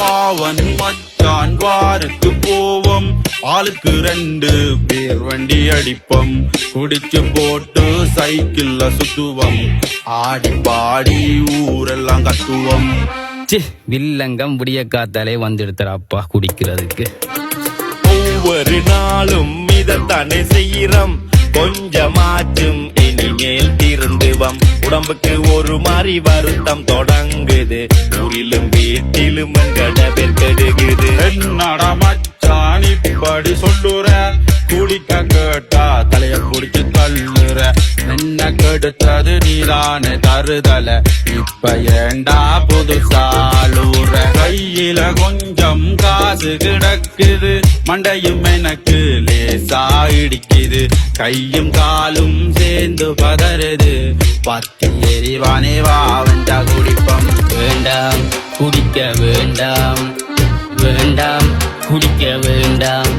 பாவன் மச்சான் வாருக்கு போவோம், ஆளுக்கு 2 பேர் வண்டி அடிப்போம், குடிச்சு போட்டு சைக்கிள்ல சுத்துவோம், ஆடி பாடி ஊரெல்லாம் கத்துவோம். வில்லங்கம் விடிய காத்தாலே வந்துடுறாப்பா குடிக்கிறதுக்கு. ஒவ்வொரு நாளும் இதத்தானே செய்யறோம், கொஞ்சமாச்சும் இனிமேல் திருந்துவம். உடம்புக்கு ஒரு மாதிரி வருத்தம் தொடங்குது, ஊரிலும் வீட்டிலும் கடவில் கெடுகுது. என்னடா மச்சான் இப்படி சொல்லுற, குடிக்க கேட்டா தலைய குடிச்சு தள்ளுற, என்ன கெடுத்தது நீதானே தருதல, இப்ப ஏண்டா புதுசாலூற. கையில கொஞ்சம் காசு கிடக்குது, மண்டையும் எனக்கு லேசா இடிக்குது, கையும் காலும் சேர்ந்து பதறுது, பத்தி எரிவானே வா வந்தா குடிப்பம். வேண்டாம் குடிக்க வேண்டாம், வேண்டாம் குடிக்க வேண்டாம்.